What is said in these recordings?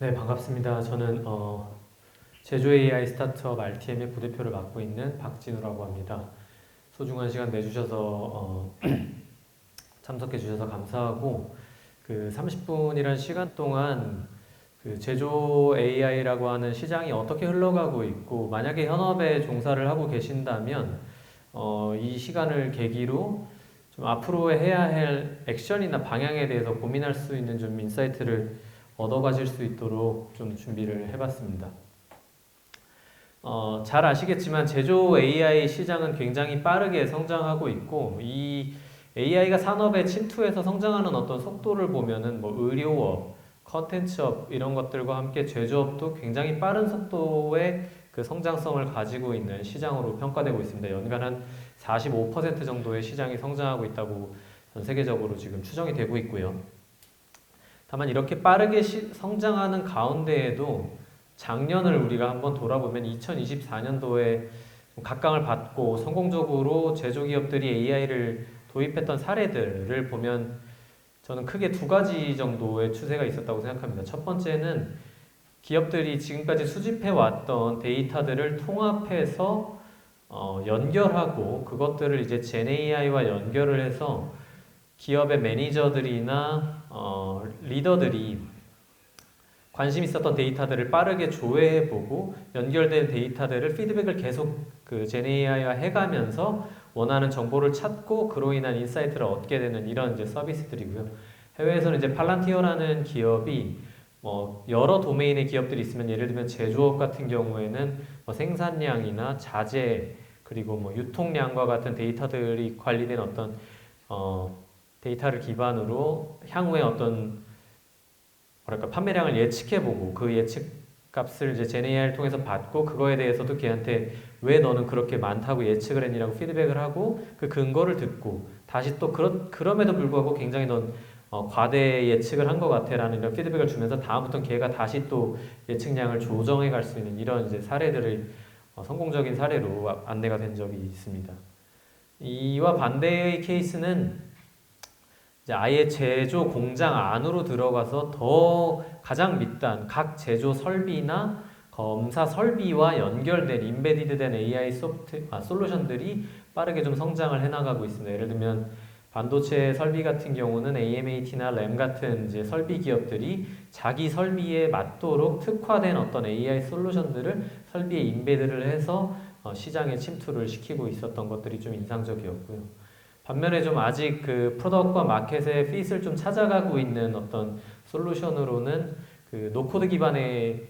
네, 반갑습니다. 저는 제조 AI 스타트업 RTM의 부대표를 맡고 있는 박진우라고 합니다. 소중한 시간 내주셔서 참석해 주셔서 감사하고 그 30분이란 시간 동안 그 제조 AI라고 하는 시장이 어떻게 흘러가고 있고 만약에 현업에 종사를 하고 계신다면 이 시간을 계기로 좀 앞으로 해야 할 액션이나 방향에 대해서 고민할 수 있는 좀 인사이트를 얻어가실 수 있도록 좀 준비를 해봤습니다. 잘 아시겠지만 제조 AI 시장은 굉장히 빠르게 성장하고 있고 이 AI가 산업에 침투해서 성장하는 어떤 속도를 보면은 뭐 의료업, 컨텐츠업 이런 것들과 함께 제조업도 굉장히 빠른 속도의 그 성장성을 가지고 있는 시장으로 평가되고 있습니다. 연간 한 45% 정도의 시장이 성장하고 있다고 전 세계적으로 지금 추정이 되고 있고요. 다만 이렇게 빠르게 성장하는 가운데에도 작년을 우리가 한번 돌아보면 2024년도에 각광을 받고 성공적으로 제조기업들이 AI를 도입했던 사례들을 보면 저는 크게 두 가지 정도의 추세가 있었다고 생각합니다. 첫 번째는 기업들이 지금까지 수집해왔던 데이터들을 통합해서 연결하고 그것들을 이제 젠 AI와 연결을 해서 기업의 매니저들이나 리더들이 관심 있었던 데이터들을 빠르게 조회해보고 연결된 데이터들을 피드백을 계속 그 제네이아이와 해가면서 원하는 정보를 찾고 그로 인한 인사이트를 얻게 되는 이런 이제 서비스들이고요. 해외에서는 이제 팔란티어라는 기업이 뭐 여러 도메인의 기업들이 있으면 예를 들면 제조업 같은 경우에는 뭐 생산량이나 자재 그리고 뭐 유통량과 같은 데이터들이 관리된 어떤 데이터를 기반으로 향후에 어떤 뭐랄까 판매량을 예측해보고 그 예측 값을 이제 제네이아를 통해서 받고 그거에 대해서도 걔한테 왜 너는 그렇게 많다고 예측을 했니라고 피드백을 하고 그 근거를 듣고 다시 또 그럼에도 불구하고 굉장히 넌 과대 예측을 한 것 같아라는 이런 피드백을 주면서 다음부터는 걔가 다시 또 예측량을 조정해 갈 수 있는 이런 이제 사례들을 성공적인 사례로 안내가 된 적이 있습니다. 이와 반대의 케이스는 이제 아예 제조 공장 안으로 들어가서 더 가장 밑단 각 제조 설비나 검사 설비와 연결된 인베디드된 AI 솔루션들이 빠르게 좀 성장을 해나가고 있습니다. 예를 들면 반도체 설비 같은 경우는 AMAT나 램 같은 이제 설비 기업들이 자기 설비에 맞도록 특화된 어떤 AI 솔루션들을 설비에 인베드를 해서 시장에 침투를 시키고 있었던 것들이 좀 인상적이었고요. 반면에 좀 아직 그 프로덕트와 마켓의 핏을 좀 찾아가고 있는 어떤 솔루션으로는 그 노코드 기반의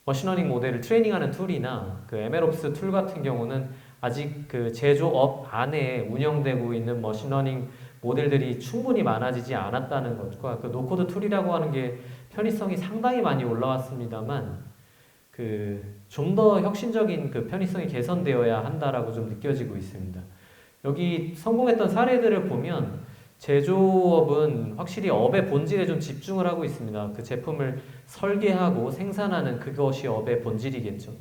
머신러닝 모델을 트레이닝하는 툴이나 그 MLOps 툴 같은 경우는 아직 그 제조업 안에 운영되고 있는 머신러닝 모델들이 충분히 많아지지 않았다는 것과 그 노코드 툴이라고 하는 게 편의성이 상당히 많이 올라왔습니다만 그 좀 더 혁신적인 그 편의성이 개선되어야 한다라고 좀 느껴지고 있습니다. 여기 성공했던 사례들을 보면 제조업은 확실히 업의 본질에 좀 집중을 하고 있습니다. 그 제품을 설계하고 생산하는 그것이 업의 본질이겠죠.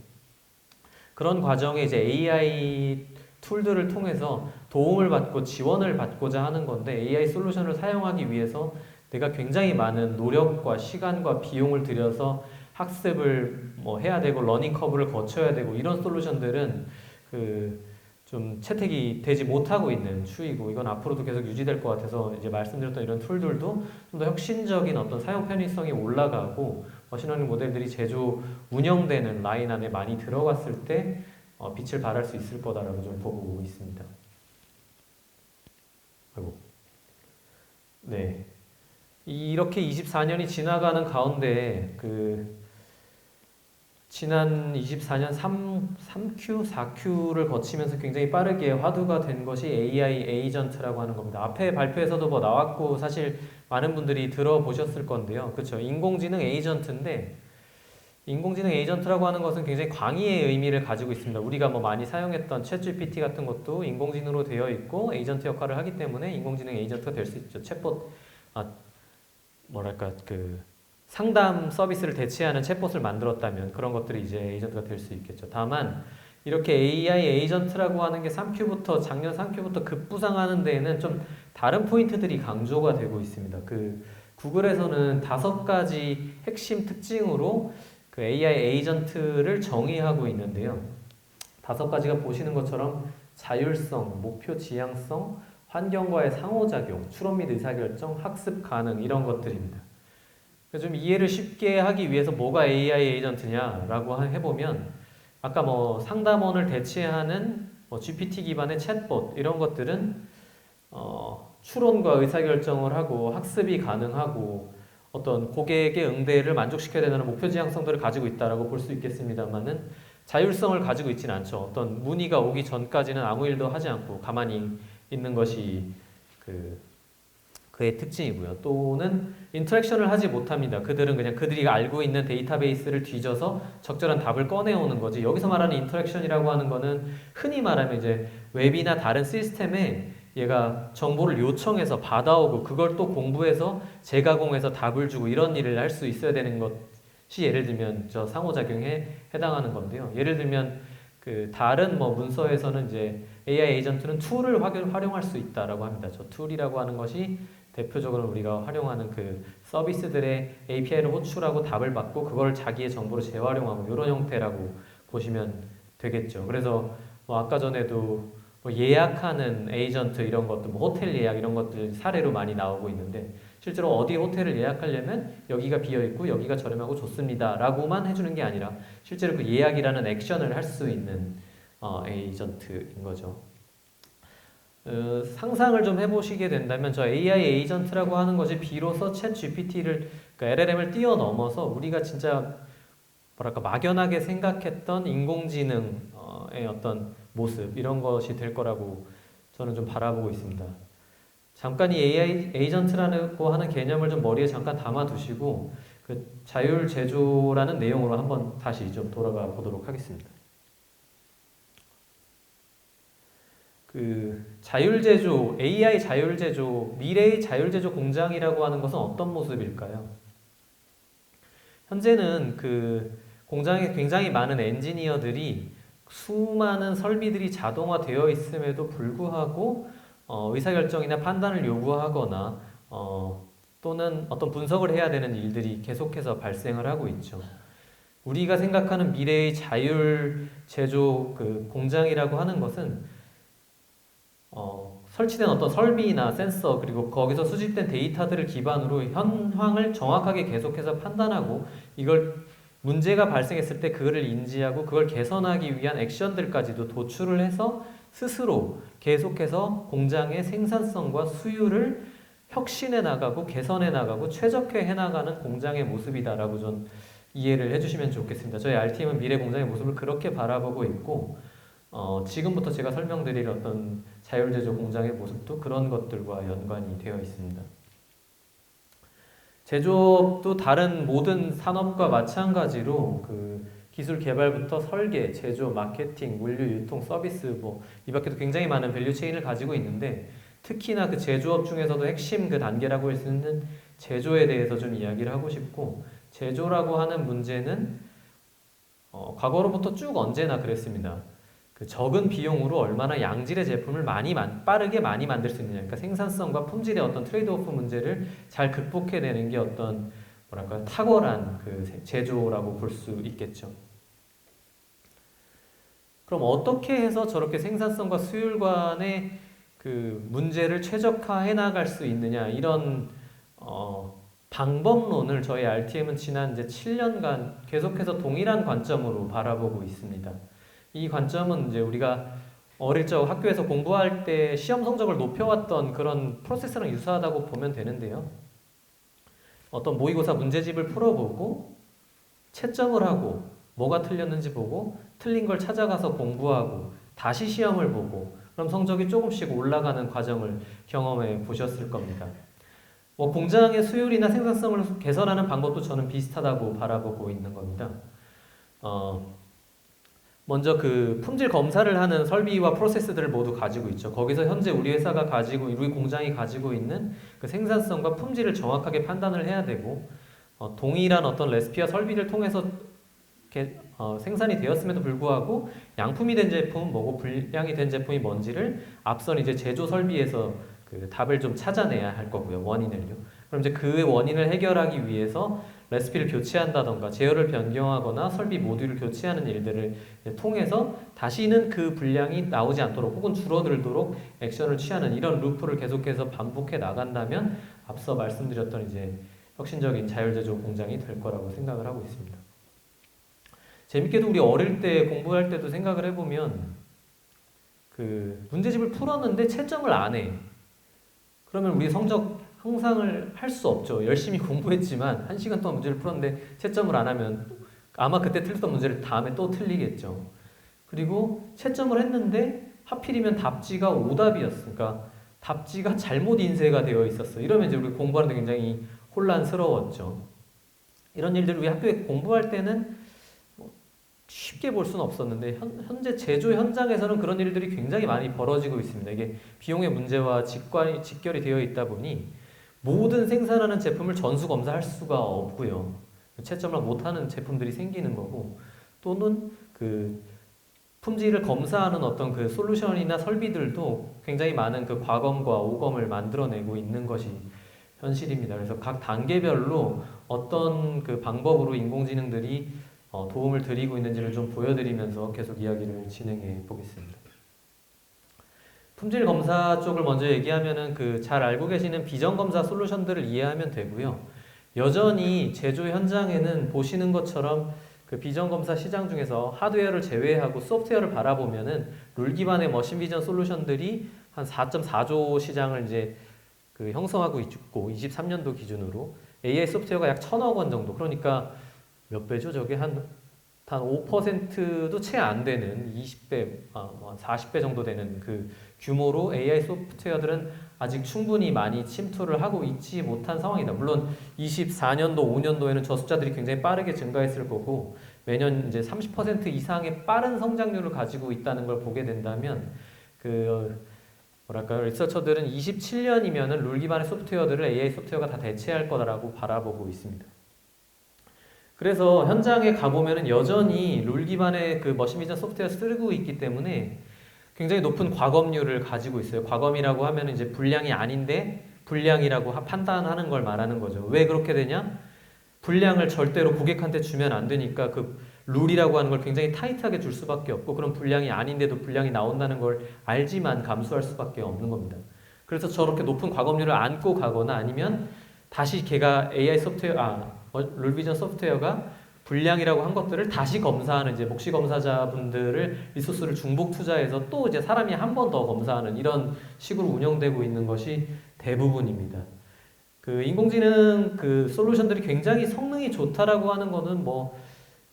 그런 과정에 이제 AI 툴들을 통해서 도움을 받고 지원을 받고자 하는 건데 AI 솔루션을 사용하기 위해서 내가 굉장히 많은 노력과 시간과 비용을 들여서 학습을 뭐 해야 되고 러닝 커브를 거쳐야 되고 이런 솔루션들은 그 좀 채택이 되지 못하고 있는 추이고 이건 앞으로도 계속 유지될 것 같아서 이제 말씀드렸던 이런 툴들도 좀 더 혁신적인 어떤 사용 편의성이 올라가고 머신러닝 모델들이 제조 운영되는 라인 안에 많이 들어갔을 때 빛을 발할 수 있을 거다라고 좀 보고 있습니다. 아이고. 네. 이렇게 24년이 지나가는 가운데 그 지난 24년 3Q, 4Q를 거치면서 굉장히 빠르게 화두가 된 것이 AI 에이전트라고 하는 겁니다. 앞에 발표에서도 뭐 나왔고 사실 많은 분들이 들어보셨을 건데요. 그렇죠. 인공지능 에이전트인데 인공지능 에이전트라고 하는 것은 굉장히 광의의 의미를 가지고 있습니다. 우리가 뭐 많이 사용했던 챗GPT 같은 것도 인공지능으로 되어 있고 에이전트 역할을 하기 때문에 인공지능 에이전트가 될 수 있죠. 챗봇, 뭐랄까 그 상담 서비스를 대체하는 챗봇을 만들었다면 그런 것들이 이제 에이전트가 될 수 있겠죠. 다만 이렇게 AI 에이전트라고 하는 게 3Q부터 작년 3Q부터 급부상하는 데에는 좀 다른 포인트들이 강조가 되고 있습니다. 그 구글에서는 5가지 핵심 특징으로 그 AI 에이전트를 정의하고 있는데요. 5가지가 보시는 것처럼 자율성, 목표 지향성, 환경과의 상호작용, 추론 및 의사결정, 학습 가능 이런 것들입니다. 좀 이해를 쉽게 하기 위해서 뭐가 AI 에이전트냐라고 해보면 아까 뭐 상담원을 대체하는 GPT 기반의 챗봇 이런 것들은 추론과 의사결정을 하고 학습이 가능하고 어떤 고객의 응대를 만족시켜야 되는 목표 지향성들을 가지고 있다라고 볼 수 있겠습니다만은 자율성을 가지고 있지는 않죠. 어떤 문의가 오기 전까지는 아무 일도 하지 않고 가만히 있는 것이 그의 특징이고요. 또는 인터랙션을 하지 못합니다. 그들은 그냥 그들이 알고 있는 데이터베이스를 뒤져서 적절한 답을 꺼내오는 거지. 여기서 말하는 인터랙션이라고 하는 거는 흔히 말하면 이제 웹이나 다른 시스템에 얘가 정보를 요청해서 받아오고 그걸 또 공부해서 재가공해서 답을 주고 이런 일을 할 수 있어야 되는 것이 예를 들면 저 상호작용에 해당하는 건데요. 예를 들면 그 다른 뭐 문서에서는 이제 AI 에이전트는 툴을 활용할 수 있다라고 합니다. 저 툴이라고 하는 것이 대표적으로 우리가 활용하는 그 서비스들의 API를 호출하고 답을 받고 그걸 자기의 정보로 재활용하고 이런 형태라고 보시면 되겠죠. 그래서 뭐 아까 전에도 뭐 예약하는 에이전트 이런 것도 뭐 호텔 예약 이런 것들 사례로 많이 나오고 있는데 실제로 어디 호텔을 예약하려면 여기가 비어 있고 여기가 저렴하고 좋습니다라고만 해주는 게 아니라 실제로 그 예약이라는 액션을 할 수 있는 에이전트인 거죠. 상상을 좀 해보시게 된다면 저 AI 에이전트라고 하는 것이 비로소 챗 GPT를 그러니까 LLM을 뛰어넘어서 우리가 진짜 뭐랄까 막연하게 생각했던 인공지능의 어떤 모습 이런 것이 될 거라고 저는 좀 바라보고 있습니다. 잠깐 이 AI 에이전트라고 하는 개념을 좀 머리에 잠깐 담아두시고 그 자율 제조라는 내용으로 한번 다시 좀 돌아가 보도록 하겠습니다. 그 자율제조, AI 자율제조, 미래의 자율제조 공장이라고 하는 것은 어떤 모습일까요? 현재는 그 공장에 굉장히 많은 엔지니어들이 수많은 설비들이 자동화되어 있음에도 불구하고 의사결정이나 판단을 요구하거나 또는 어떤 분석을 해야 되는 일들이 계속해서 발생을 하고 있죠. 우리가 생각하는 미래의 자율제조 그 공장이라고 하는 것은 설치된 어떤 설비나 센서 그리고 거기서 수집된 데이터들을 기반으로 현황을 정확하게 계속해서 판단하고 이걸 문제가 발생했을 때 그거를 인지하고 그걸 개선하기 위한 액션들까지도 도출을 해서 스스로 계속해서 공장의 생산성과 수율을 혁신해 나가고 개선해 나가고 최적화해 나가는 공장의 모습이다라고 좀 이해를 해주시면 좋겠습니다. 저희 RTM은 미래 공장의 모습을 그렇게 바라보고 있고 지금부터 제가 설명드릴 어떤 자율제조 공장의 모습도 그런 것들과 연관이 되어 있습니다. 제조업도 다른 모든 산업과 마찬가지로 그 기술 개발부터 설계, 제조, 마케팅, 물류, 유통, 서비스 뭐 이 밖에도 굉장히 많은 밸류 체인을 가지고 있는데 특히나 그 제조업 중에서도 핵심 그 단계라고 할 수 있는 제조에 대해서 좀 이야기를 하고 싶고 제조라고 하는 문제는 과거로부터 쭉 언제나 그랬습니다. 그 적은 비용으로 얼마나 양질의 제품을 빠르게 많이 만들 수 있느냐. 그러니까 생산성과 품질의 어떤 트레이드오프 문제를 잘 극복해내는 게 어떤 뭐랄까 탁월한 그 제조라고 볼 수 있겠죠. 그럼 어떻게 해서 저렇게 생산성과 수율 간의 그 문제를 최적화해 나갈 수 있느냐 이런 방법론을 저희 RTM은 지난 이제 7년간 계속해서 동일한 관점으로 바라보고 있습니다. 이 관점은 이제 우리가 어릴 적 학교에서 공부할 때 시험 성적을 높여왔던 그런 프로세스랑 유사하다고 보면 되는데요. 어떤 모의고사 문제집을 풀어보고 채점을 하고 뭐가 틀렸는지 보고 틀린 걸 찾아가서 공부하고 다시 시험을 보고 그럼 성적이 조금씩 올라가는 과정을 경험해 보셨을 겁니다. 공장의 수율이나 생산성을 개선하는 방법도 저는 비슷하다고 바라보고 있는 겁니다. 먼저 그 품질 검사를 하는 설비와 프로세스들을 모두 가지고 있죠. 거기서 현재 우리 회사가 가지고 우리 공장이 가지고 있는 그 생산성과 품질을 정확하게 판단을 해야 되고 동일한 어떤 레시피와 설비를 통해서 생산이 되었음에도 불구하고 양품이 된 제품은 뭐고 불량이 된 제품이 뭔지를 앞선 이제 제조 설비에서 그 답을 좀 찾아내야 할 거고요. 원인을요. 그럼 이제 그 원인을 해결하기 위해서 레시피를 교체한다던가 제어를 변경하거나 설비 모듈을 교체하는 일들을 이제 통해서 다시는 그 분량이 나오지 않도록 혹은 줄어들도록 액션을 취하는 이런 루프를 계속해서 반복해 나간다면 앞서 말씀드렸던 이제 혁신적인 자율제조 공장이 될 거라고 생각을 하고 있습니다. 재밌게도 우리 어릴 때 공부할 때도 생각을 해보면 그 문제집을 풀었는데 채점을 안 해. 그러면 우리 성적 향상을 할 수 없죠. 열심히 공부했지만 1시간 동안 문제를 풀었는데 채점을 안 하면 아마 그때 틀렸던 문제를 다음에 또 틀리겠죠. 그리고 채점을 했는데 하필이면 답지가 오답이었어. 그러니까 답지가 잘못 인쇄가 되어 있었어. 이러면 이제 우리 공부하는데 굉장히 혼란스러웠죠. 이런 일들을 우리 학교에 공부할 때는 쉽게 볼 수는 없었는데 현재 제조 현장에서는 그런 일들이 굉장히 많이 벌어지고 있습니다. 이게 비용의 문제와 직결이 되어 있다 보니 모든 생산하는 제품을 전수 검사할 수가 없고요. 채점을 못하는 제품들이 생기는 거고 또는 그 품질을 검사하는 어떤 그 솔루션이나 설비들도 굉장히 많은 그 과검과 오검을 만들어내고 있는 것이 현실입니다. 그래서 각 단계별로 어떤 그 방법으로 인공지능들이 도움을 드리고 있는지를 좀 보여드리면서 계속 이야기를 진행해 보겠습니다. 품질 검사 쪽을 먼저 얘기하면은 그 잘 알고 계시는 비전 검사 솔루션들을 이해하면 되고요. 여전히 제조 현장에는 보시는 것처럼 그 비전 검사 시장 중에서 하드웨어를 제외하고 소프트웨어를 바라보면은 룰 기반의 머신 비전 솔루션들이 한 4.4조 시장을 이제 그 형성하고 있고 23년도 기준으로 AI 소프트웨어가 약 1,000억 원 정도. 그러니까 몇 배죠? 저게 한 5%도 채 안 되는 20배, 40배 정도 되는 그 규모로 AI 소프트웨어들은 아직 충분히 많이 침투를 하고 있지 못한 상황이다. 물론 24년도, 5년도에는 저 숫자들이 굉장히 빠르게 증가했을 거고 매년 이제 30% 이상의 빠른 성장률을 가지고 있다는 걸 보게 된다면 그 뭐랄까요? 리서처들은 27년이면은 룰 기반의 소프트웨어들을 AI 소프트웨어가 다 대체할 거라고 바라보고 있습니다. 그래서 현장에 가보면은 여전히 룰 기반의 그 머신비전 소프트웨어 쓰고 있기 때문에 굉장히 높은 과검률을 가지고 있어요. 과검이라고 하면 이제 불량이 아닌데 불량이라고 판단하는 걸 말하는 거죠. 왜 그렇게 되냐? 불량을 절대로 고객한테 주면 안 되니까 그 룰이라고 하는 걸 굉장히 타이트하게 줄 수밖에 없고 그런 불량이 아닌데도 불량이 나온다는 걸 알지만 감수할 수밖에 없는 겁니다. 그래서 저렇게 높은 과검률을 안고 가거나 아니면 다시 걔가 AI 소프트웨어, 룰비전 소프트웨어가 불량이라고 한 것들을 다시 검사하는 이제 목시 검사자분들을 리소스를 중복 투자해서 또 이제 사람이 한 번 더 검사하는 이런 식으로 운영되고 있는 것이 대부분입니다. 그 인공지능 그 솔루션들이 굉장히 성능이 좋다라고 하는 거는 뭐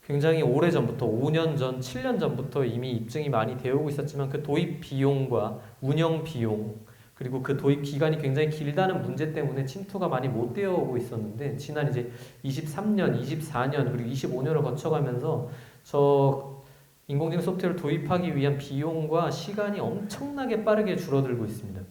굉장히 오래 전부터 5년 전, 7년 전부터 이미 입증이 많이 되어 오고 있었지만 그 도입 비용과 운영 비용 그리고 그 도입 기간이 굉장히 길다는 문제 때문에 침투가 많이 못 되어 오고 있었는데 지난 이제 23년, 24년 그리고 25년을 거쳐가면서 저 인공지능 소프트웨어를 도입하기 위한 비용과 시간이 엄청나게 빠르게 줄어들고 있습니다.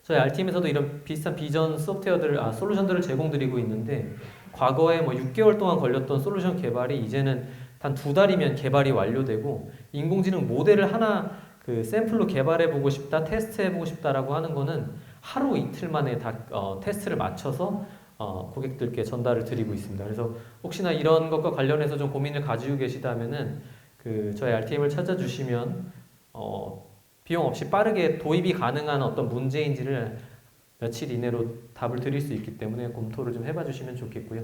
저희 R팀에서도 이런 비슷한 비전 소프트웨어들을, 솔루션들을 제공드리고 있는데 과거에 뭐 6개월 동안 걸렸던 솔루션 개발이 이제는 단 2달이면 개발이 완료되고 인공지능 모델을 하나 그 샘플로 개발해보고 싶다, 테스트해보고 싶다라고 하는 거는 하루 이틀 만에 다 테스트를 마쳐서 고객들께 전달을 드리고 있습니다. 그래서 혹시나 이런 것과 관련해서 좀 고민을 가지고 계시다면은 그 저희 RTM을 찾아주시면 비용 없이 빠르게 도입이 가능한 어떤 문제인지를 며칠 이내로 답을 드릴 수 있기 때문에 검토를 좀 해봐 주시면 좋겠고요.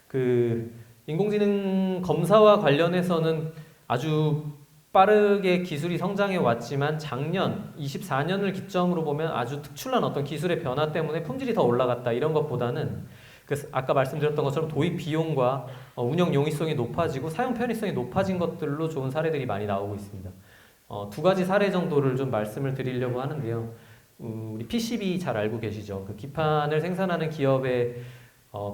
그 인공지능 검사와 관련해서는 아주 빠르게 기술이 성장해 왔지만 작년 24년을 기점으로 보면 아주 특출난 어떤 기술의 변화 때문에 품질이 더 올라갔다 이런 것보다는 그 아까 말씀드렸던 것처럼 도입 비용과 운영 용이성이 높아지고 사용 편의성이 높아진 것들로 좋은 사례들이 많이 나오고 있습니다. 2가지 사례 정도를 좀 말씀을 드리려고 하는데요. 우리 PCB 잘 알고 계시죠? 그 기판을 생산하는 기업의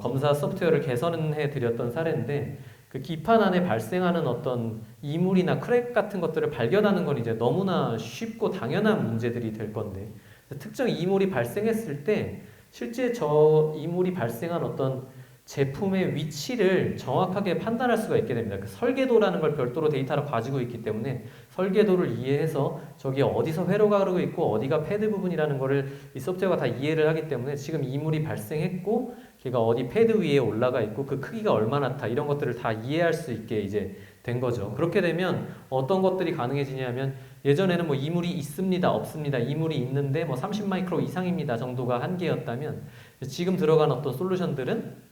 검사 소프트웨어를 개선해 드렸던 사례인데 그 기판 안에 발생하는 어떤 이물이나 크랙 같은 것들을 발견하는 건 이제 너무나 쉽고 당연한 문제들이 될 건데 특정 이물이 발생했을 때 실제 저 이물이 발생한 어떤 제품의 위치를 정확하게 판단할 수가 있게 됩니다. 그 설계도라는 걸 별도로 데이터로 가지고 있기 때문에 설계도를 이해해서 저기 어디서 회로가 흐르고 있고 어디가 패드 부분이라는 거를 이 소프트웨어가 다 이해를 하기 때문에 지금 이물이 발생했고 걔가 어디 패드 위에 올라가 있고 그 크기가 얼마나 다 이런 것들을 다 이해할 수 있게 이제 된 거죠. 그렇게 되면 어떤 것들이 가능해지냐면 예전에는 뭐 이물이 있습니다, 없습니다, 이물이 있는데 뭐 30 마이크로 이상입니다 정도가 한계였다면 지금 들어간 어떤 솔루션들은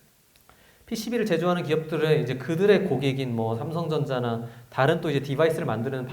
PCB를 제조하는 기업들은 이제 그들의 고객인 뭐 삼성전자나 다른 또 이제 디바이스를 만드는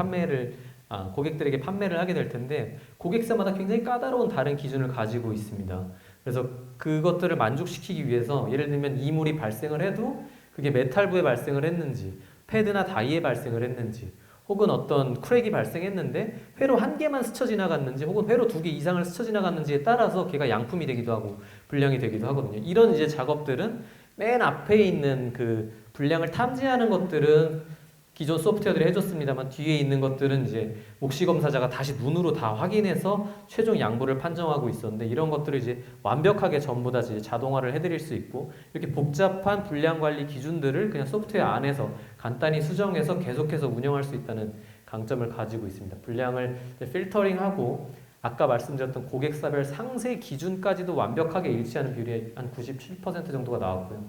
고객들에게 판매를 하게 될 텐데 고객사마다 굉장히 까다로운 다른 기준을 가지고 있습니다. 그래서 그것들을 만족시키기 위해서 예를 들면 이물이 발생을 해도 그게 메탈부에 발생을 했는지 패드나 다이에 발생을 했는지 혹은 어떤 크랙이 발생했는데 회로 한 개만 스쳐 지나갔는지 혹은 회로 두 개 이상을 스쳐 지나갔는지에 따라서 걔가 양품이 되기도 하고 불량이 되기도 하거든요. 이런 이제 작업들은 맨 앞에 있는 그 불량을 탐지하는 것들은 기존 소프트웨어들이 해줬습니다만 뒤에 있는 것들은 이제 몫시 검사자가 다시 눈으로 다 확인해서 최종 양보를 판정하고 있었는데 이런 것들을 이제 완벽하게 전부 다 이제 자동화를 해드릴 수 있고 이렇게 복잡한 불량 관리 기준들을 그냥 소프트웨어 안에서 간단히 수정해서 계속해서 운영할 수 있다는 강점을 가지고 있습니다. 불량을 필터링하고 아까 말씀드렸던 고객사별 상세 기준까지도 완벽하게 일치하는 비율이 한 97% 정도가 나왔고요.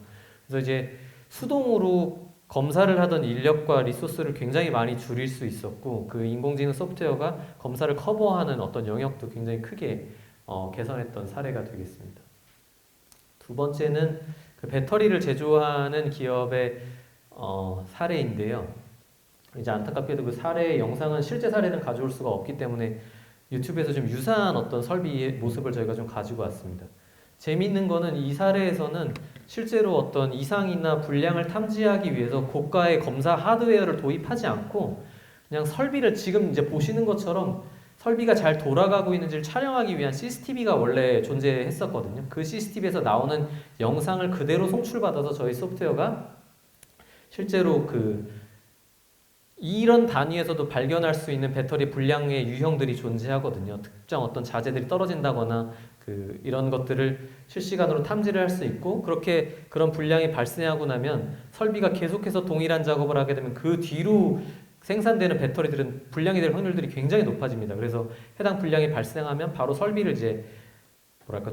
그래서 이제 수동으로 검사를 하던 인력과 리소스를 굉장히 많이 줄일 수 있었고 그 인공지능 소프트웨어가 검사를 커버하는 어떤 영역도 굉장히 크게 개선했던 사례가 되겠습니다. 두 번째는 그 배터리를 제조하는 기업의 사례인데요. 이제 안타깝게도 그 사례 영상은 실제 사례는 가져올 수가 없기 때문에 유튜브에서 좀 유사한 어떤 설비의 모습을 저희가 좀 가지고 왔습니다. 재미있는 거는 이 사례에서는 실제로 어떤 이상이나 불량을 탐지하기 위해서 고가의 검사 하드웨어를 도입하지 않고 그냥 설비를 지금 이제 보시는 것처럼 설비가 잘 돌아가고 있는지를 촬영하기 위한 CCTV가 원래 존재했었거든요. 그 CCTV에서 나오는 영상을 그대로 송출받아서 저희 소프트웨어가 실제로 이런 단위에서도 발견할 수 있는 배터리 불량의 유형들이 존재하거든요. 특정 어떤 자재들이 떨어진다거나 이런 것들을 실시간으로 탐지를 할 수 있고 그런 불량이 발생하고 나면 설비가 계속해서 동일한 작업을 하게 되면 그 뒤로 생산되는 배터리들은 불량이 될 확률들이 굉장히 높아집니다. 그래서 해당 불량이 발생하면 바로 설비를 이제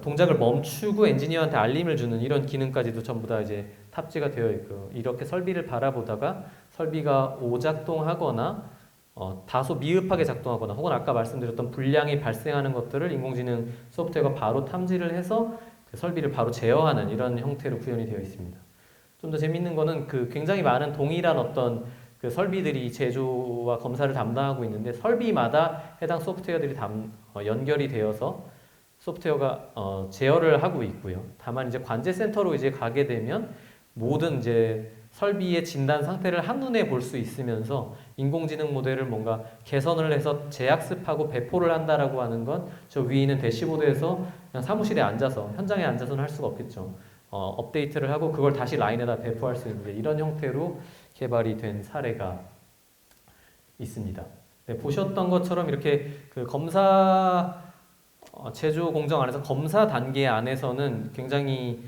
동작을 멈추고 엔지니어한테 알림을 주는 이런 기능까지도 전부 다 이제 탑재가 되어 있고 이렇게 설비를 바라보다가 설비가 오작동하거나 다소 미흡하게 작동하거나 혹은 아까 말씀드렸던 불량이 발생하는 것들을 인공지능 소프트웨어가 바로 탐지를 해서 그 설비를 바로 제어하는 이런 형태로 구현이 되어 있습니다. 좀 더 재밌는 거는 굉장히 많은 동일한 어떤 그 설비들이 제조와 검사를 담당하고 있는데 설비마다 해당 소프트웨어들이 연결이 되어서 소프트웨어가 제어를 하고 있고요. 다만 이제 관제 센터로 이제 가게 되면 모든 이제 설비의 진단 상태를 한눈에 볼 수 있으면서 인공지능 모델을 뭔가 개선을 해서 재학습하고 배포를 한다라고 하는 건 저 위에 있는 대시보드에서 그냥 사무실에 앉아서 현장에 앉아서는 할 수가 없겠죠. 업데이트를 하고 그걸 다시 라인에다 배포할 수 있는데 이런 형태로 개발이 된 사례가 있습니다. 네, 보셨던 것처럼 이렇게 그 검사 제조 공정 안에서 검사 단계 안에서는 굉장히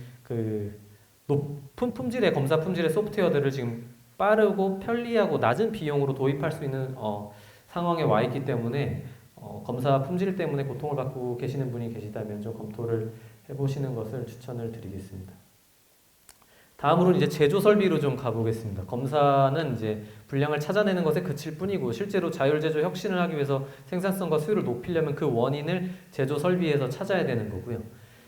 높은 품질의 검사 품질의 소프트웨어들을 지금 빠르고 편리하고 낮은 비용으로 도입할 수 있는 상황에 와 있기 때문에 검사 품질 때문에 고통을 받고 계시는 분이 계시다면 좀 검토를 해보시는 것을 추천을 드리겠습니다. 다음으로는 이제 제조 설비로 좀 가보겠습니다. 검사는 이제 불량을 찾아내는 것에 그칠 뿐이고 실제로 자율 제조 혁신을 하기 위해서 생산성과 수율을 높이려면 그 원인을 제조 설비에서 찾아야 되는 거고요.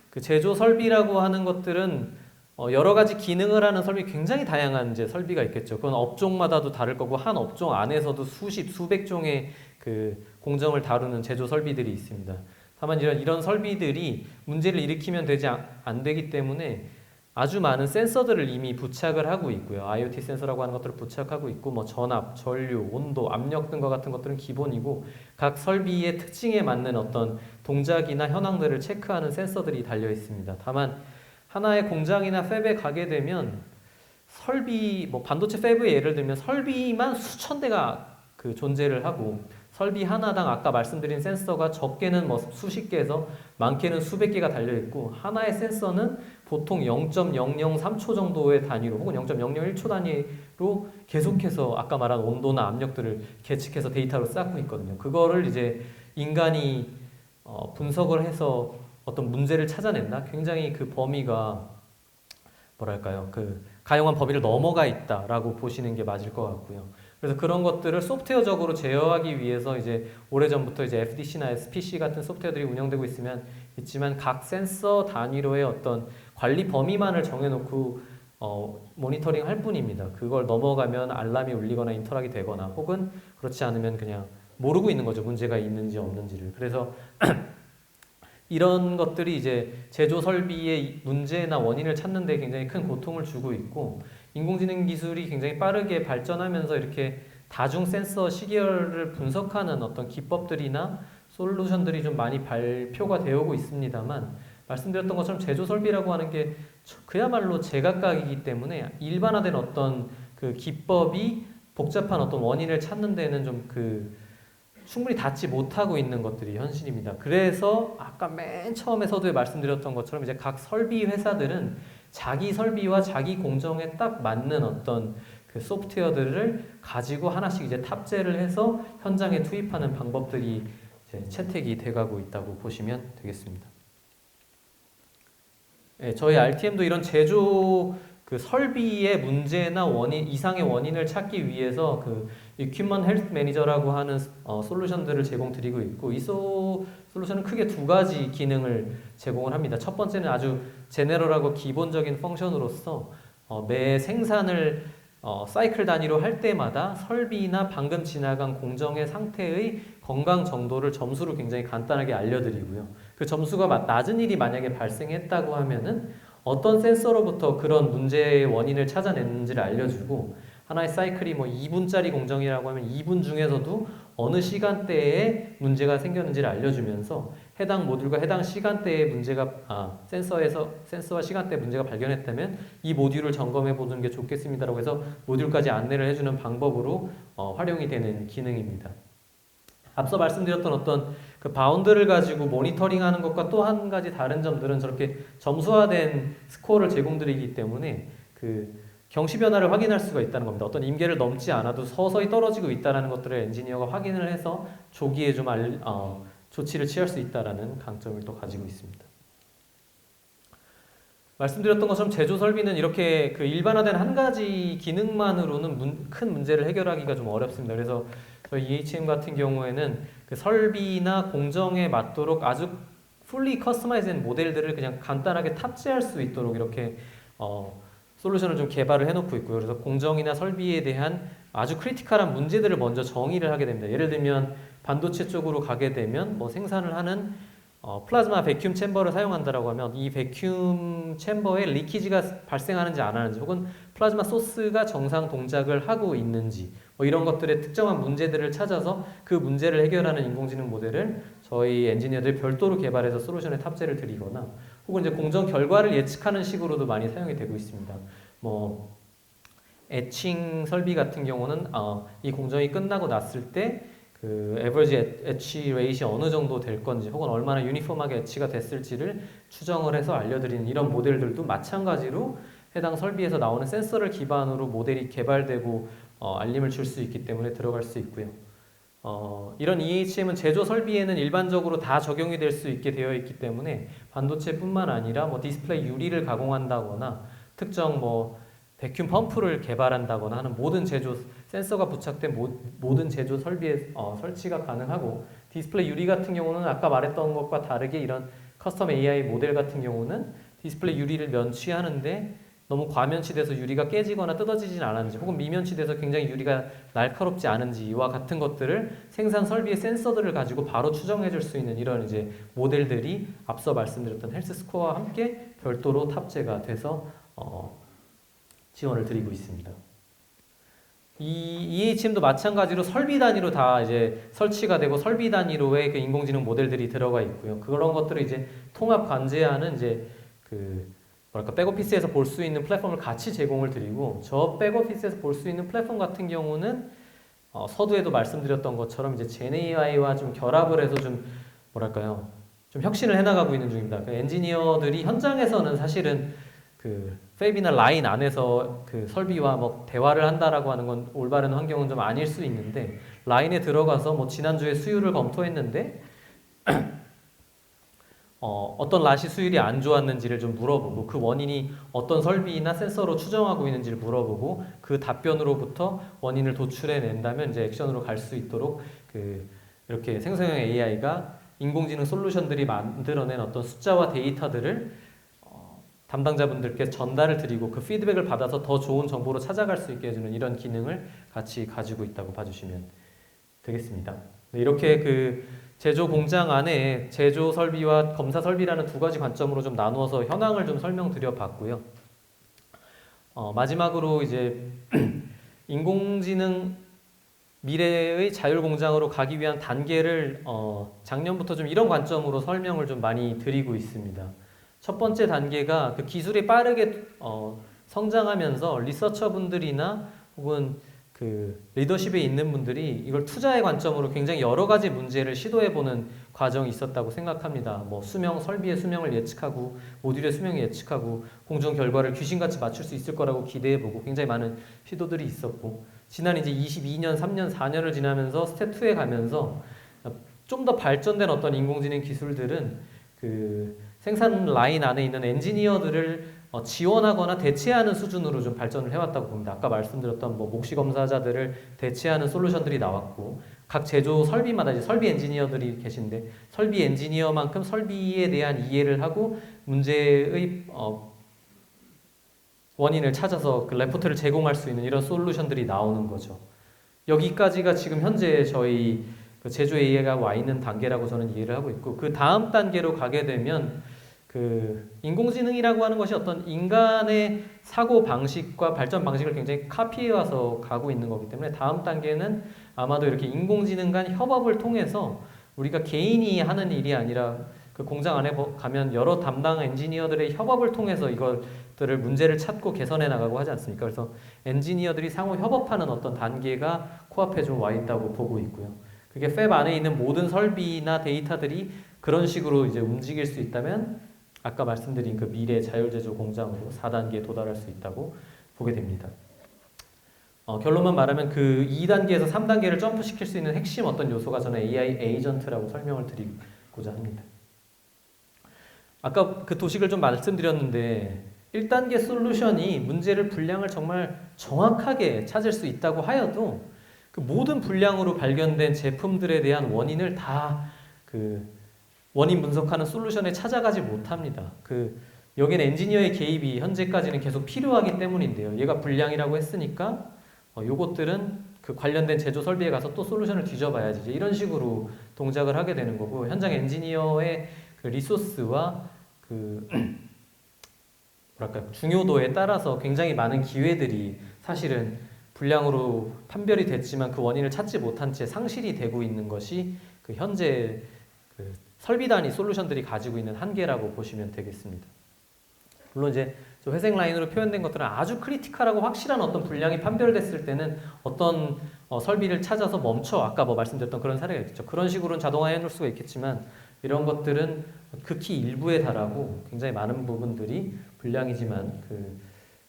그 제조 설비라고 하는 것들은 여러 가지 기능을 하는 설비 굉장히 다양한 이제 설비가 있겠죠. 그건 업종마다도 다를 거고 한 업종 안에서도 수백 종의 그 공정을 다루는 제조 설비들이 있습니다. 다만 이런 설비들이 문제를 일으키면 안 되기 때문에 아주 많은 센서들을 이미 부착을 하고 있고요. IoT 센서라고 하는 것들을 부착하고 있고 뭐 전압, 전류, 온도, 압력 등과 같은 것들은 기본이고 각 설비의 특징에 맞는 어떤 동작이나 현황들을 체크하는 센서들이 달려 있습니다. 다만 하나의 공장이나 팹에 가게 되면 설비, 반도체 팹의 예를 들면 설비만 수천 대가 존재를 하고 설비 하나당 아까 말씀드린 센서가 적게는 뭐 수십 개에서 많게는 수백 개가 달려 있고 하나의 센서는 보통 0.003초 정도의 단위로 혹은 0.001초 단위로 계속해서 아까 말한 온도나 압력들을 계측해서 데이터로 쌓고 있거든요. 그거를 이제 인간이 분석을 해서 어떤 문제를 찾아낸다. 굉장히 그 범위가 뭐랄까요? 그 가용한 범위를 넘어가 있다라고 보시는 게 맞을 것 같고요. 그래서 그런 것들을 소프트웨어적으로 제어하기 위해서 이제 오래전부터 이제 FDC나 SPC 같은 소프트웨어들이 운영되고 있지만 각 센서 단위로의 어떤 관리 범위만을 정해놓고 모니터링 할 뿐입니다. 그걸 넘어가면 알람이 울리거나 인터락이 되거나 혹은 그렇지 않으면 그냥 모르고 있는 거죠. 문제가 있는지 없는지를. 그래서 이런 것들이 이제 제조 설비의 문제나 원인을 찾는 데 굉장히 큰 고통을 주고 있고 인공지능 기술이 굉장히 빠르게 발전하면서 이렇게 다중 센서 시계열을 분석하는 어떤 기법들이나 솔루션들이 좀 많이 발표가 되어오고 있습니다만 말씀드렸던 것처럼 제조 설비라고 하는 게 그야말로 제각각이기 때문에 일반화된 어떤 그 기법이 복잡한 어떤 원인을 찾는 데는 좀 충분히 닿지 못하고 있는 것들이 현실입니다. 그래서 아까 맨 처음에 서두에 말씀드렸던 것처럼 이제 각 설비 회사들은 자기 설비와 자기 공정에 딱 맞는 어떤 그 소프트웨어들을 가지고 하나씩 이제 탑재를 해서 현장에 투입하는 방법들이 이제 채택이 돼가고 있다고 보시면 되겠습니다. 네, 저희 RTM도 이런 제조 그 설비의 문제나 원인 이상의 원인을 찾기 위해서 그 Equipment Health Manager라고 하는 솔루션들을 제공드리고 있고 이 솔루션은 크게 두 가지 기능을 제공을 합니다. 첫 번째는 아주 제네럴하고 기본적인 펑션으로서 매 생산을 사이클 단위로 할 때마다 설비나 방금 지나간 공정의 상태의 건강 정도를 점수로 굉장히 간단하게 알려드리고요. 그 점수가 낮은 일이 만약에 발생했다고 하면은 어떤 센서로부터 그런 문제의 원인을 찾아냈는지를 알려주고 하나의 사이클이 뭐 2분짜리 공정이라고 하면 2분 중에서도 어느 시간대에 문제가 생겼는지를 알려주면서 해당 모듈과 해당 시간대에 센서와 시간대에 문제가 발견했다면 이 모듈을 점검해 보는 게 좋겠습니다라고 해서 모듈까지 안내를 해주는 방법으로 활용이 되는 기능입니다. 앞서 말씀드렸던 어떤 그 바운드를 가지고 모니터링하는 것과 또 한 가지 다른 점들은 저렇게 점수화된 스코어를 제공드리기 때문에 그 경시 변화를 확인할 수가 있다는 겁니다. 어떤 임계를 넘지 않아도 서서히 떨어지고 있다는 것들을 엔지니어가 확인을 해서 조기에 좀 조치를 취할 수 있다는 강점을 또 가지고 있습니다. 말씀드렸던 것처럼 제조 설비는 이렇게 그 일반화된 한 가지 기능만으로는 큰 문제를 해결하기가 좀 어렵습니다. 그래서 저희 EHM 같은 경우에는 그 설비나 공정에 맞도록 아주 fully customized 모델들을 그냥 간단하게 탑재할 수 있도록 이렇게 솔루션을 좀 개발을 해놓고 있고요. 그래서 공정이나 설비에 대한 아주 크리티컬한 문제들을 먼저 정의를 하게 됩니다. 예를 들면 반도체 쪽으로 가게 되면 뭐 생산을 하는 플라즈마 베큐um 챔버를 사용한다라고 하면 이 베큐um 챔버에 리키지가 발생하는지 안 하는지 혹은 플라즈마 소스가 정상 동작을 하고 있는지 뭐 이런 것들의 특정한 문제들을 찾아서 그 문제를 해결하는 인공지능 모델을 저희 엔지니어들이 별도로 개발해서 솔루션에 탑재를 드리거나 혹은 이제 공정 결과를 예측하는 식으로도 많이 사용이 되고 있습니다. 뭐 에칭 설비 같은 경우는 이 공정이 끝나고 났을 때 그 에버리지 에치 레이시 어느 정도 될 건지 혹은 얼마나 유니폼하게 에치가 됐을지를 추정을 해서 알려드리는 이런 모델들도 마찬가지로 해당 설비에서 나오는 센서를 기반으로 모델이 개발되고 알림을 줄 수 있기 때문에 들어갈 수 있고요. 이런 EHM은 제조 설비에는 일반적으로 다 적용이 될 수 있게 되어 있기 때문에 반도체뿐만 아니라 뭐 디스플레이 유리를 가공한다거나 특정 뭐 베큐um 펌프를 개발한다거나 하는 모든 제조 센서가 부착된 모든 제조 설비에 설치가 가능하고 디스플레이 유리 같은 경우는 아까 말했던 것과 다르게 이런 커스텀 AI 모델 같은 경우는 디스플레이 유리를 면치하는데 너무 과면치돼서 유리가 깨지거나 뜯어지진 않았는지 혹은 미면치돼서 굉장히 유리가 날카롭지 않은지 이와 같은 것들을 생산 설비의 센서들을 가지고 바로 추정해 줄 수 있는 이런 이제 모델들이 앞서 말씀드렸던 헬스 스코어와 함께 별도로 탑재가 돼서 지원을 드리고 있습니다. 이 EHM도 마찬가지로 설비 단위로 다 이제 설치가 되고 설비 단위로의 그 인공지능 모델들이 들어가 있고요. 그런 것들을 이제 통합 관제하는 이제 백오피스에서 볼 수 있는 플랫폼을 같이 제공을 드리고 저 백오피스에서 볼 수 있는 플랫폼 같은 경우는 서두에도 말씀드렸던 것처럼 이제 젠 AI와 좀 결합을 해서 좀 뭐랄까요? 좀 혁신을 해나가고 있는 중입니다. 그 엔지니어들이 현장에서는 사실은 그 팹이나 라인 안에서 그 설비와 뭐 대화를 한다라고 하는 건 올바른 환경은 좀 아닐 수 있는데 라인에 들어가서 뭐 지난주에 수율을 검토했는데 어떤 랏이 수율이 안 좋았는지를 좀 물어보고 그 원인이 어떤 설비나 센서로 추정하고 있는지를 물어보고 그 답변으로부터 원인을 도출해낸다면 이제 액션으로 갈 수 있도록 그 이렇게 생성형 AI가 인공지능 솔루션들이 만들어낸 어떤 숫자와 데이터들을 담당자분들께 전달을 드리고 그 피드백을 받아서 더 좋은 정보로 찾아갈 수 있게 해주는 이런 기능을 같이 가지고 있다고 봐주시면 되겠습니다. 네, 이렇게 그 제조 공장 안에 제조 설비와 검사 설비라는 두 가지 관점으로 좀 나누어서 현황을 좀 설명드려 봤고요. 마지막으로 이제 인공지능 미래의 자율공장으로 가기 위한 단계를 작년부터 좀 이런 관점으로 설명을 좀 많이 드리고 있습니다. 첫 번째 단계가 그 기술이 빠르게 성장하면서 리서처분들이나 혹은 그 리더십에 있는 분들이 이걸 투자의 관점으로 굉장히 여러 가지 문제를 시도해보는 과정이 있었다고 생각합니다. 뭐 수명, 설비의 수명을 예측하고 모듈의 수명을 예측하고 공정 결과를 귀신같이 맞출 수 있을 거라고 기대해보고 굉장히 많은 시도들이 있었고 지난 이제 22년, 3년, 4년을 지나면서 스텝 2에 가면서 좀 더 발전된 어떤 인공지능 기술들은 그 생산 라인 안에 있는 엔지니어들을 지원하거나 대체하는 수준으로 좀 발전을 해왔다고 봅니다. 아까 말씀드렸던 뭐 목시 검사자들을 대체하는 솔루션들이 나왔고 각 제조 설비마다 이제 설비 엔지니어들이 계신데 설비 엔지니어만큼 설비에 대한 이해를 하고 문제의 원인을 찾아서 그 레포트를 제공할 수 있는 이런 솔루션들이 나오는 거죠. 여기까지가 지금 현재 저희 그 제조 AI가 와 있는 단계라고 저는 이해를 하고 있고 그 다음 단계로 가게 되면 그 인공지능이라고 하는 것이 어떤 인간의 사고 방식과 발전 방식을 굉장히 카피해와서 가고 있는 거기 때문에 다음 단계는 아마도 이렇게 인공지능 간 협업을 통해서 우리가 개인이 하는 일이 아니라 그 공장 안에 가면 여러 담당 엔지니어들의 협업을 통해서 이것들을 문제를 찾고 개선해 나가고 하지 않습니까? 그래서 엔지니어들이 상호 협업하는 어떤 단계가 코앞에 좀 와 있다고 보고 있고요. 그게 팹 안에 있는 모든 설비나 데이터들이 그런 식으로 이제 움직일 수 있다면 아까 말씀드린 그 미래 자율제조 공장으로 4단계에 도달할 수 있다고 보게 됩니다. 결론만 말하면 그 2단계에서 3단계를 점프시킬 수 있는 핵심 어떤 요소가 저는 AI 에이전트라고 설명을 드리고자 합니다. 아까 그 도식을 좀 말씀드렸는데 1단계 솔루션이 문제를 분량을 정말 정확하게 찾을 수 있다고 하여도 그 모든 분량으로 발견된 제품들에 대한 원인을 다 그 원인 분석하는 솔루션에 찾아가지 못합니다. 그 여기는 엔지니어의 개입이 현재까지는 계속 필요하기 때문인데요. 얘가 불량이라고 했으니까 요것들은 그 관련된 제조 설비에 가서 또 솔루션을 뒤져봐야지 이제 이런 식으로 동작을 하게 되는 거고 현장 엔지니어의 그 리소스와 그 뭐랄까 중요도에 따라서 굉장히 많은 기회들이 사실은 불량으로 판별이 됐지만 그 원인을 찾지 못한 채 상실이 되고 있는 것이 그 현재 그 설비 단위 솔루션들이 가지고 있는 한계라고 보시면 되겠습니다. 물론 이제 회색 라인으로 표현된 것들은 아주 크리티컬하고 확실한 어떤 불량이 판별됐을 때는 어떤 설비를 찾아서 멈춰 아까 뭐 말씀드렸던 그런 사례가 있죠. 그런 식으로는 자동화해 놓을 수가 있겠지만 이런 것들은 극히 일부에 달하고 굉장히 많은 부분들이 불량이지만 그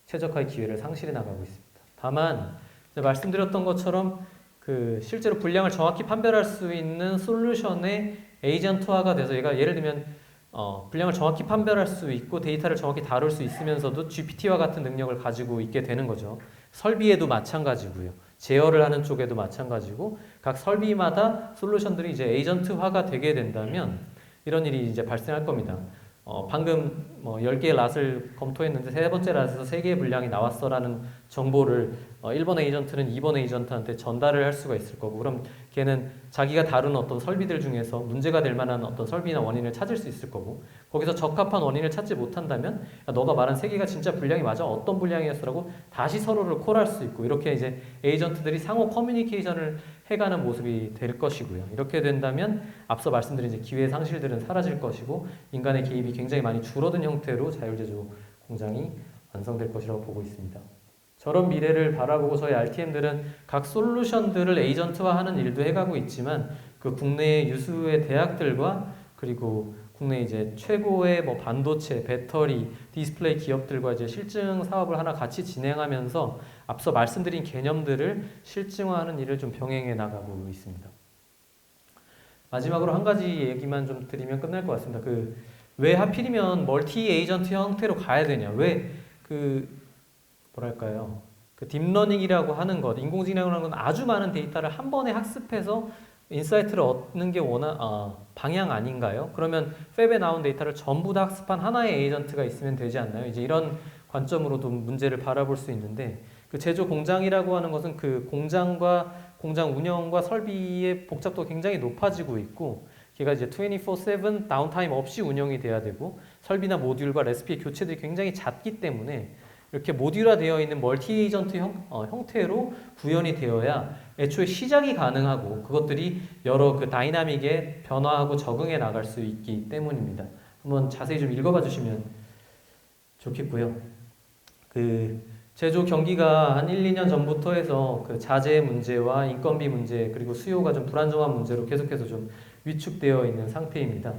최적화의 기회를 상실해 나가고 있습니다. 다만 말씀드렸던 것처럼 그 실제로 불량을 정확히 판별할 수 있는 솔루션의 에이전트화가 돼서 얘가 예를 들면 불량을 정확히 판별할 수 있고 데이터를 정확히 다룰 수 있으면서도 GPT와 같은 능력을 가지고 있게 되는 거죠. 설비에도 마찬가지고요. 제어를 하는 쪽에도 마찬가지고 각 설비마다 솔루션들이 이제 에이전트화가 되게 된다면 이런 일이 이제 발생할 겁니다. 방금 뭐 10개의 랏을 검토했는데 세 번째 랏에서 3개의 분량이 나왔어라는 정보를 1번 에이전트는 2번 에이전트한테 전달을 할 수가 있을 거고 그럼 걔는 자기가 다루는 어떤 설비들 중에서 문제가 될 만한 어떤 설비나 원인을 찾을 수 있을 거고 거기서 적합한 원인을 찾지 못한다면 야, 너가 말한 3개가 진짜 분량이 맞아? 어떤 분량이었어라고 다시 서로를 콜할 수 있고 이렇게 이제 에이전트들이 상호 커뮤니케이션을 해가는 모습이 될 것이고요. 이렇게 된다면 앞서 말씀드린 이제 기회 상실들은 사라질 것이고 인간의 개입이 굉장히 많이 줄어든 형태로 자율제조 공장이 완성될 것이라고 보고 있습니다. 저런 미래를 바라보고 저희 RTM들은 각 솔루션들을 에이전트화하는 일도 해가고 있지만 그 국내 유수의 대학들과 그리고 국내 이제 최고의 뭐 반도체, 배터리, 디스플레이 기업들과 이제 실증 사업을 하나 같이 진행하면서 앞서 말씀드린 개념들을 실증화하는 일을 좀 병행해 나가고 있습니다. 마지막으로 한 가지 얘기만 좀 드리면 끝날 것 같습니다. 왜 하필이면 멀티 에이전트 형태로 가야 되냐? 왜 뭐랄까요? 딥러닝이라고 하는 것, 인공지능이라는 건 아주 많은 데이터를 한 번에 학습해서 인사이트를 얻는 게 방향 아닌가요? 그러면 웹에 나온 데이터를 전부 다 학습한 하나의 에이전트가 있으면 되지 않나요? 이제 이런 관점으로도 문제를 바라볼 수 있는데 제조 공장이라고 하는 것은 그 공장과 공장 운영과 설비의 복잡도가 굉장히 높아지고 있고 걔가 이제 24/7 다운타임 없이 운영이 돼야 되고 설비나 모듈과 레시피의 교체들이 굉장히 잦기 때문에 이렇게 모듈화되어 있는 멀티 에이전트 형태로 구현이 되어야 애초에 시작이 가능하고 그것들이 여러 다이나믹에 변화하고 적응해 나갈 수 있기 때문입니다. 한번 자세히 좀 읽어봐 주시면 좋겠고요. 제조 경기가 한 1, 2년 전부터 해서 자재 문제와 인건비 문제 그리고 수요가 좀 불안정한 문제로 계속해서 좀 위축되어 있는 상태입니다.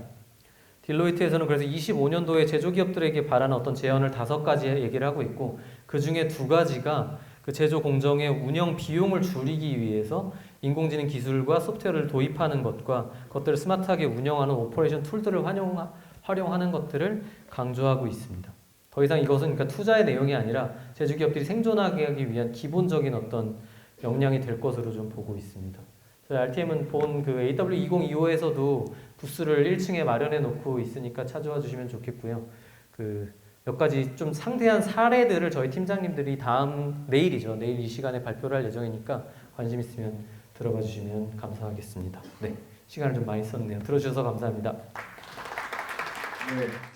딜로이트에서는 그래서 25년도에 제조기업들에게 바라는 어떤 제언을 5가지 얘기를 하고 있고 그 중에 2가지가 제조 공정의 운영 비용을 줄이기 위해서 인공지능 기술과 소프트웨어를 도입하는 것과 그것들을 스마트하게 운영하는 오퍼레이션 툴들을 활용하는 것들을 강조하고 있습니다. 더 이상 이것은 투자의 내용이 아니라 제조기업들이 생존하기 위한 기본적인 어떤 역량이 될 것으로 좀 보고 있습니다. 저희 RTM은 본 AW2025에서도 부스를 1층에 마련해 놓고 있으니까 찾아와 주시면 좋겠고요. 몇 가지 좀 상세한 사례들을 저희 팀장님들이 내일이죠. 내일 이 시간에 발표를 할 예정이니까 관심 있으면 들어봐 주시면 감사하겠습니다. 네, 시간을 좀 많이 썼네요. 들어주셔서 감사합니다. 네.